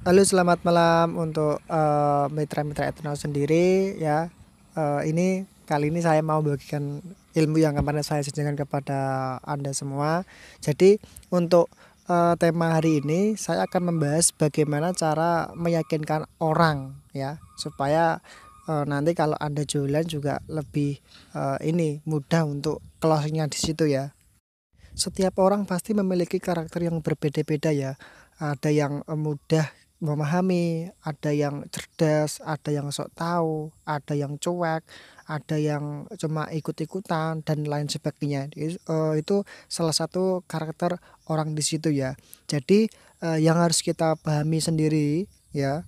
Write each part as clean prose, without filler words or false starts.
Halo, selamat malam untuk mitra-mitra eternal sendiri ya. Ini kali ini saya mau bagikan ilmu yang kemarin saya janjikan kepada Anda semua. Jadi untuk tema hari ini saya akan membahas bagaimana cara meyakinkan orang ya supaya nanti kalau Anda jualan juga lebih ini mudah untuk closingnya di situ ya. Setiap orang pasti memiliki karakter yang berbeda-beda ya. Ada yang mudah memahami, ada yang cerdas, ada yang sok tahu, ada yang cuek, ada yang cuma ikut-ikutan dan lain sebagainya. Itu salah satu karakter orang di situ ya. Jadi yang harus kita pahami sendiri ya,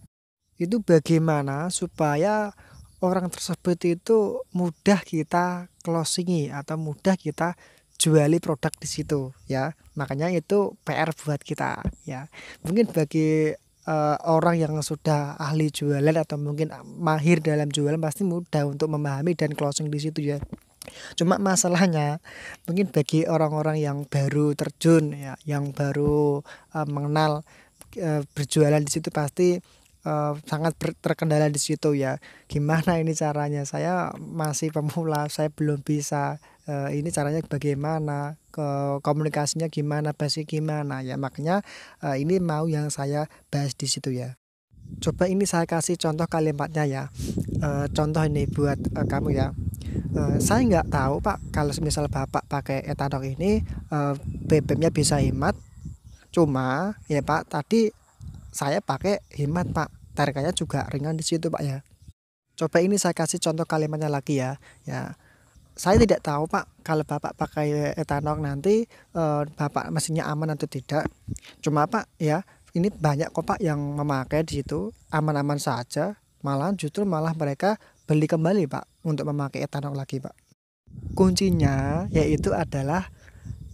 itu bagaimana supaya orang tersebut itu mudah kita closingi atau mudah kita juali produk di situ ya. Makanya itu PR buat kita ya. Mungkin bagi orang yang sudah ahli jualan atau mungkin mahir dalam jualan pasti mudah untuk memahami dan closing di situ ya. Cuma masalahnya mungkin bagi orang-orang yang baru terjun ya, yang baru mengenal berjualan di situ pasti sangat terkendala di situ ya. Gimana ini caranya? Saya masih pemula, saya belum bisa. Ini caranya bagaimana? Komunikasinya gimana? Basic gimana ya? Makanya ini mau yang saya bahas di situ ya. Coba ini saya kasih contoh kalimatnya ya. Contoh ini buat kamu ya. Saya nggak tahu Pak, kalau misal Bapak pakai etanol ini BBM-nya bisa hemat. Cuma ya Pak, tadi saya pakai hemat Pak, tarikannya juga ringan di situ Pak ya. Coba ini saya kasih contoh kalimatnya lagi ya. Ya, saya tidak tahu Pak, kalau Bapak pakai etanol nanti Bapak mesinnya aman atau tidak. Cuma Pak ya, ini banyak kok Pak yang memakai di situ aman-aman saja. Malah justru malah mereka beli kembali Pak untuk memakai etanol lagi Pak. Kuncinya yaitu adalah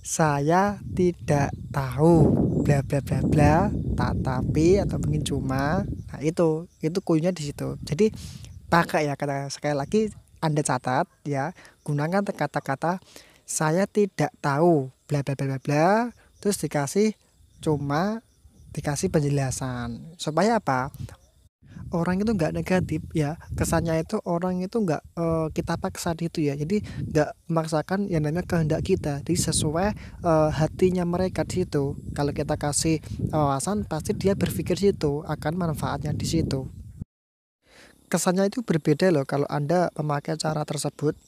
saya tidak tahu bla bla bla bla, tetapi atau mungkin cuma. Nah, itu kuncinya di situ. Jadi pakai ya, kata sekali lagi Anda catat ya, gunakan kata-kata saya tidak tahu bla bla bla bla bla, terus dikasih cuma, dikasih penjelasan supaya apa, orang itu nggak negatif ya, kesannya itu orang itu nggak kita paksa itu ya. Jadi nggak memaksakan yang namanya kehendak kita, jadi sesuai hatinya mereka di situ. Kalau kita kasih wawasan pasti dia berpikir situ akan manfaatnya di situ. Kesannya itu berbeda loh kalau Anda memakai cara tersebut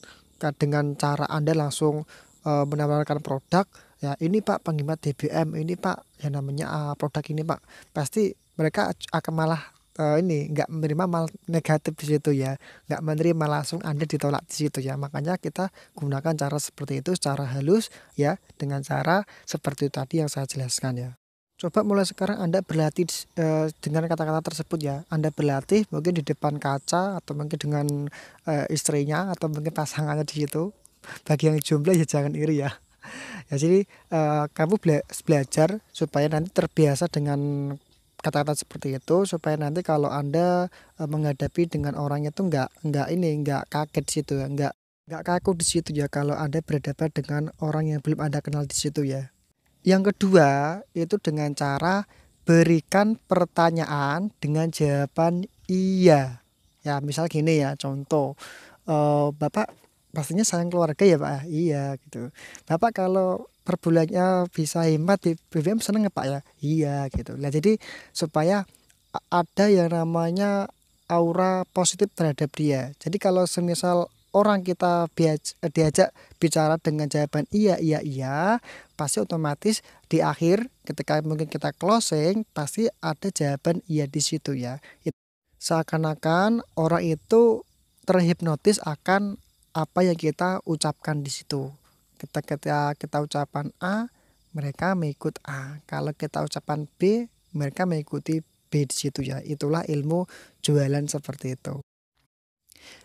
dengan cara Anda langsung menawarkan produk ya, ini Pak penghemat BBM, ini Pak yang namanya produk ini Pak, pasti mereka akan malah ini nggak menerima, mal negatif di situ ya, nggak menerima, langsung Anda ditolak di situ ya. Makanya kita gunakan cara seperti itu secara halus ya, dengan cara seperti tadi yang saya jelaskan ya. Coba mulai sekarang Anda berlatih dengan kata-kata tersebut ya. Anda berlatih mungkin di depan kaca atau mungkin dengan istrinya atau mungkin pasangannya di situ. Bagi yang jomblo ya jangan iri ya. Ya jadi kamu belajar supaya nanti terbiasa dengan kata-kata seperti itu, supaya nanti kalau Anda menghadapi dengan orang itu nggak kaget di situ ya, nggak kaku di situ ya kalau Anda berhadapan dengan orang yang belum Anda kenal di situ ya. Yang kedua, itu dengan cara berikan pertanyaan dengan jawaban iya. Ya, misal gini ya, contoh, Bapak pastinya sayang keluarga ya Pak? Iya gitu. Bapak kalau per bulannya bisa hemat di BBM seneng nggak Pak ya? Iya gitu. Nah jadi supaya ada yang namanya aura positif terhadap dia. Jadi kalau semisal orang kita diajak bicara dengan jawaban iya iya iya, pasti otomatis di akhir ketika mungkin kita closing pasti ada jawaban iya di situ ya. Seakan-akan orang itu terhipnotis akan apa yang kita ucapkan di situ. Kita ucapan A, mereka mengikut A. Kalau kita ucapan B, mereka mengikuti B di situ ya. Itulah ilmu jualan seperti itu.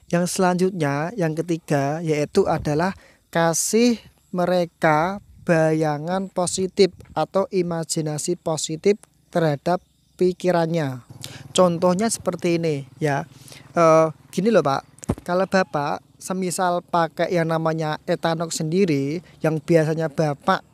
Yang selanjutnya, yang ketiga, yaitu adalah kasih mereka bayangan positif atau imajinasi positif terhadap pikirannya. Contohnya seperti ini ya. Gini loh Pak, kalau Bapak semisal pakai yang namanya etanol sendiri, yang biasanya Bapak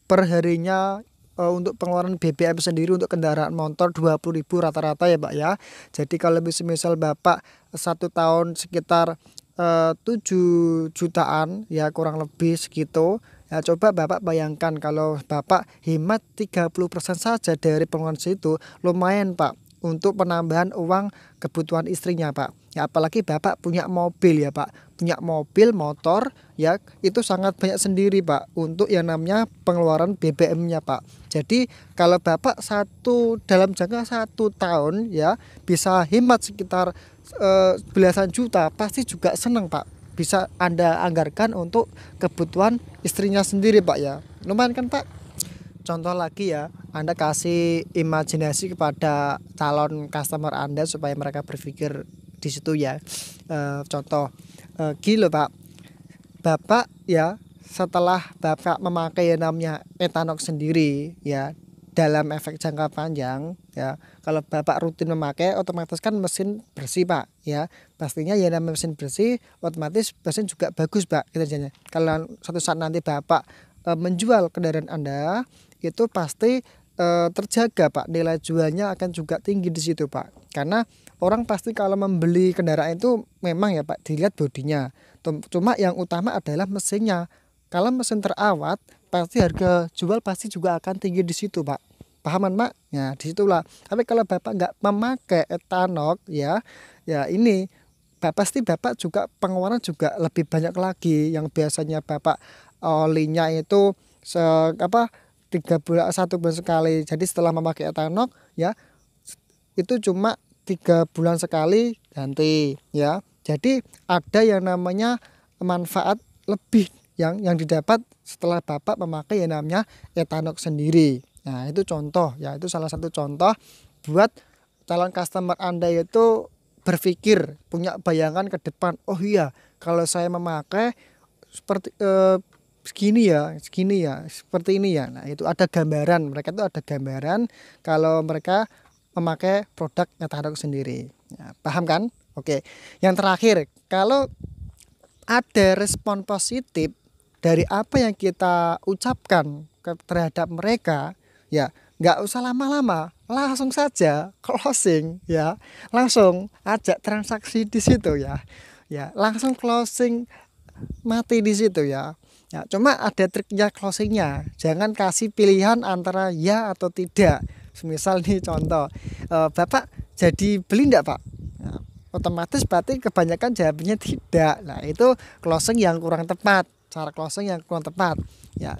perharinya untuk pengeluaran BBM sendiri untuk kendaraan motor 20.000 rata-rata ya Pak ya. Jadi kalau misal Bapak 1 tahun sekitar 7 jutaan ya kurang lebih segitu. Ya coba Bapak bayangkan kalau Bapak hemat 30% saja dari pengeluaran situ, lumayan Pak untuk penambahan uang kebutuhan istrinya Pak. Ya apalagi Bapak punya mobil ya Pak, punya mobil, motor ya itu sangat banyak sendiri Pak untuk yang namanya pengeluaran BBM-nya Pak. Jadi kalau Bapak dalam jangka 1 tahun ya bisa hemat sekitar belasan juta, pasti juga senang Pak. Bisa Anda anggarkan untuk kebutuhan istrinya sendiri Pak ya. Lumayan kan Pak? Contoh lagi ya, Anda kasih imajinasi kepada calon customer Anda supaya mereka berpikir di situ ya. Contoh gini loh Pak, Bapak ya setelah Bapak memakai yang namanya etanol sendiri ya dalam efek jangka panjang ya, kalau Bapak rutin memakai otomatis kan mesin bersih Pak ya, pastinya ya namanya mesin bersih otomatis mesin juga bagus Pak kinerjanya. Kalau suatu saat nanti Bapak menjual kendaraan Anda itu pasti terjaga Pak, nilai jualnya akan juga tinggi di situ Pak, karena orang pasti kalau membeli kendaraan itu memang ya Pak dilihat bodinya, cuma yang utama adalah mesinnya. Kalau mesin terawat pasti harga jual pasti juga akan tinggi di situ Pak. Pahaman Pak? Ya disitulah. Tapi kalau Bapak nggak memakai etanol ya, ya ini pasti Bapak juga pengeluaran juga lebih banyak lagi. Yang biasanya Bapak olinya itu 3 bulan 1 bulan sekali. Jadi setelah memakai etanol ya itu cuma 3 bulan sekali ganti ya. Jadi ada yang namanya manfaat lebih yang didapat setelah Bapak memakai yang namanya etanol sendiri. Nah itu contoh ya, itu salah satu contoh buat calon customer Anda itu berpikir, punya bayangan ke depan. Oh iya kalau saya memakai seperti segini ya, seperti ini ya. Nah itu ada gambaran, mereka itu ada gambaran kalau mereka memakai produk etanol sendiri ya, paham kan? Oke, yang terakhir, kalau ada respon positif dari apa yang kita ucapkan terhadap mereka ya nggak usah lama-lama, langsung saja closing ya, langsung ajak transaksi di situ ya, langsung closing mati di situ ya. Ya cuma ada triknya closingnya, jangan kasih pilihan antara ya atau tidak. Misal nih contoh, Bapak jadi beli enggak Pak? Nah, otomatis berarti kebanyakan jawabnya tidak. Nah itu closing yang kurang tepat, cara closing yang kurang tepat ya.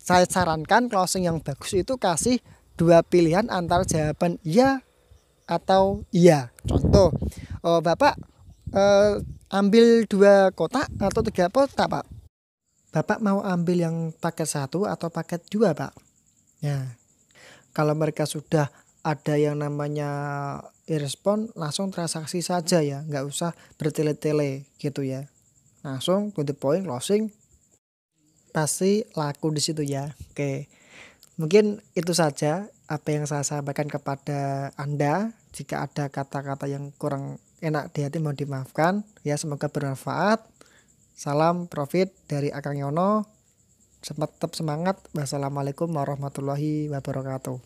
Saya sarankan closing yang bagus itu kasih 2 pilihan antara jawaban ya atau iya. Contoh, Bapak ambil 2 kotak atau 3 kotak Pak? Bapak mau ambil yang paket 1 atau paket 2 Pak? Ya kalau mereka sudah ada yang namanya irespon, langsung transaksi saja ya, nggak usah bertele-tele gitu ya. Langsung to the point closing, pasti laku di situ ya. Oke, mungkin itu saja apa yang saya sampaikan kepada Anda. Jika ada kata-kata yang kurang enak di hati mohon dimaafkan ya, semoga bermanfaat. Salam profit dari Akang Yono. Tetap semangat. Wassalamualaikum warahmatullahi wabarakatuh.